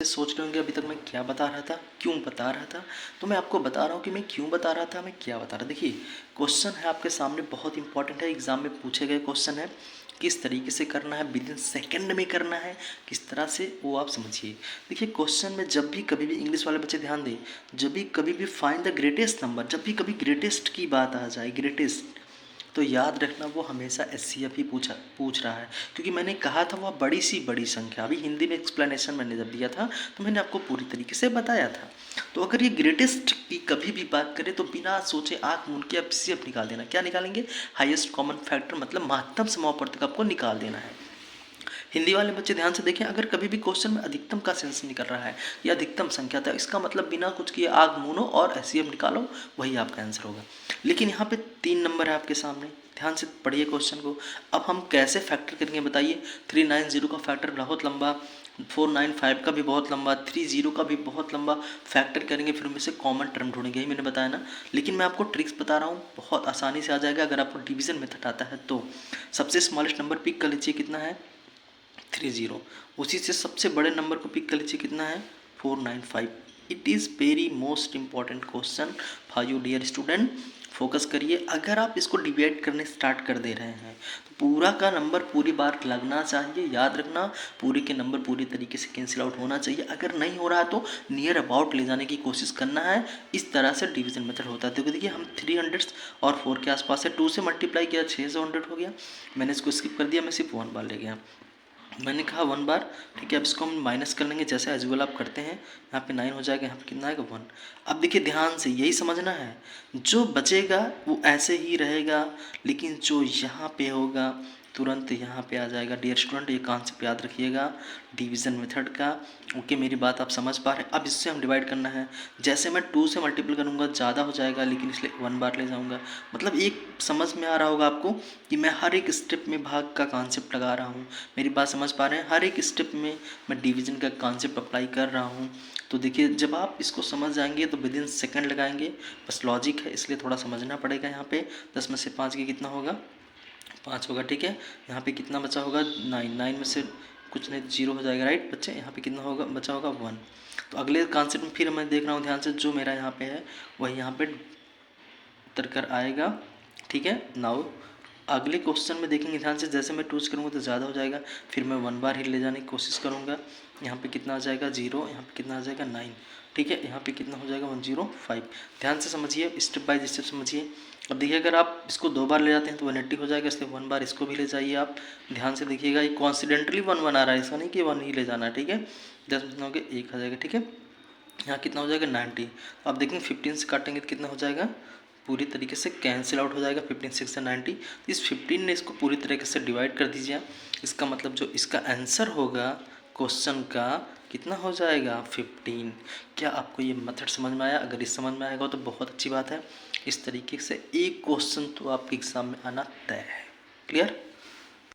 सोच रहे होंगे अभी तक मैं क्या बता रहा था, क्यों बता रहा था। तो मैं आपको बता रहा हूँ कि मैं क्यों बता रहा था, मैं क्या बता रहा। देखिए, क्वेश्चन है आपके सामने, बहुत इंपॉर्टेंट है, एग्जाम में पूछे गए क्वेश्चन है। किस तरीके से करना है, विद इन सेकेंड में करना है, किस तरह से, वो आप समझिए। देखिए, क्वेश्चन में जब भी कभी भी, इंग्लिश वाले बच्चे ध्यान दें, जब भी कभी भी फाइंड द ग्रेटेस्ट नंबर, जब भी कभी ग्रेटेस्ट की बात आ जाए, ग्रेटेस्ट, तो याद रखना वो हमेशा एचसीएफ ही पूछ रहा है। क्योंकि मैंने कहा था वह बड़ी सी बड़ी संख्या, अभी हिंदी में एक्सप्लेनेशन मैंने जब दिया था तो मैंने आपको पूरी तरीके से बताया था। तो अगर ये ग्रेटेस्ट की कभी भी बात करें तो बिना सोचे आँख मूंद के एचसीएफ निकाल देना। क्या निकालेंगे? हाईएस्ट कॉमन फैक्टर, मतलब महत्तम समापवर्तक आपको निकाल देना है। हिंदी वाले बच्चे ध्यान से देखें, अगर कभी भी क्वेश्चन में अधिकतम का सेंस निकल रहा है या अधिकतम संख्या था, इसका मतलब बिना कुछ किए आग मूनो और एचसीएफ निकालो, वही आपका आंसर होगा। लेकिन यहाँ पे 3 नंबर है आपके सामने, ध्यान से पढ़िए क्वेश्चन को। अब हम कैसे फैक्टर करेंगे बताइए। 390 का फैक्टर बहुत लंबा, 495 का भी बहुत लंबा, 30 का भी बहुत लंबा फैक्टर करेंगे, फिर उनमें से कॉमन टर्म ढूंढेंगे, यही मैंने बताया ना। लेकिन मैं आपको ट्रिक्स बता रहा हूँ, बहुत आसानी से आ जाएगा अगर आपको डिवीजन मेथड आता है तो। सबसे स्मॉलेस्ट नंबर पिक कर लीजिए, कितना है? 30। उसी से सबसे बड़े नंबर को पिक कर लीजिए, कितना है? 495। It is very most important question for you dear student. Focus करिए। अगर आप इसको डिवाइड करने स्टार्ट कर दे रहे हैं तो पूरा का नंबर पूरी बार लगना चाहिए, याद रखना। पूरे के नंबर पूरी तरीके से कैंसिल आउट होना चाहिए। अगर नहीं हो रहा तो नियर अबाउट ले जाने की कोशिश करना है। इस तरह से डिवीजन मेथड होता है। देखो, देखिए, हम 300 और 4 के आसपास है, 2 से मल्टीप्लाई किया 6 से 100 हो गया। मैंने इसको स्किप कर दिया, मैं सिर्फ 1 बार ले गया। मैंने कहा 1 बार, ठीक है। अब इसको हम माइनस कर लेंगे जैसे एजुअल आप करते हैं। यहाँ पे 9 हो जाएगा, यहाँ पे कितना आएगा? 1। अब देखिए ध्यान से, यही समझना है, जो बचेगा वो ऐसे ही रहेगा, लेकिन जो यहाँ पे होगा तुरंत यहाँ पे आ जाएगा। डियर स्टूडेंट, ये कॉन्सेप्ट याद रखिएगा डिवीज़न मेथड का। ओके, मेरी बात आप समझ पा रहे हैं। अब इससे हम डिवाइड करना है। जैसे मैं 2 से मल्टीपल करूँगा ज़्यादा हो जाएगा, लेकिन इसलिए 1 बार ले जाऊँगा। मतलब एक समझ में आ रहा होगा आपको कि मैं हर एक स्टेप में भाग का कॉन्सेप्ट लगा रहा हूँ। मेरी बात समझ पा रहे हैं? हर एक स्टेप में मैं डिवीज़न का कॉन्सेप्ट अप्लाई कर रहा हूँ। तो देखिए, जब आप इसको समझ जाएंगे तो विद इन सेकेंड लगाएंगे। बस लॉजिक है, इसलिए थोड़ा समझना पड़ेगा। यहाँ पे 10 में से 5 की कितना होगा? 5 होगा, ठीक है। यहाँ पे कितना बचा होगा? 9। 9 में से कुछ नहीं, 0 हो जाएगा, राइट बच्चे। यहाँ पे कितना होगा बचा होगा? 1। तो अगले कॉन्सेप्ट में फिर मैं देख रहा हूँ ध्यान से, जो मेरा यहाँ पे है वही यहाँ पे उतर कर आएगा, ठीक है। नाउ अगले क्वेश्चन में देखेंगे ध्यान से, जैसे मैं 2 से करूँगा तो ज़्यादा हो जाएगा, फिर मैं 1 बार ही ले जाने की कोशिश करूँगा। यहाँ पे कितना आ जाएगा? 0। यहाँ पे कितना आ जाएगा? 9, ठीक है। यहाँ पे कितना हो जाएगा? 105। ध्यान से समझिए, स्टेप बाय स्टेप समझिए। अब देखिए, अगर आप इसको 2 बार ले जाते हैं तो 180 हो जाएगा, इसलिए 1 बार इसको भी ले जाइए आप। ध्यान से देखिएगा, ये कॉन्सिडेंटली 1 आ रहा है, ऐसा नहीं कि 1 ही ले जाना है, ठीक है। 10 में हो गया 1 आ जाएगा, ठीक है। यहाँ कितना हो जाएगा? 90। तो आप देखेंगे 15 से काटेंगे तो कितना हो जाएगा? पूरी तरीके से कैंसिल आउट हो जाएगा 15 6 से 90। तो इस 15 ने इसको पूरी तरीके से डिवाइड कर दीजिए आप। इसका मतलब जो इसका आंसर होगा क्वेश्चन का, कितना हो जाएगा? 15। क्या आपको ये मेथड समझ में आया? अगर इस समझ में आएगा तो बहुत अच्छी बात है। इस तरीके से एक क्वेश्चन तो आपके एग्जाम में आना तय है। क्लियर?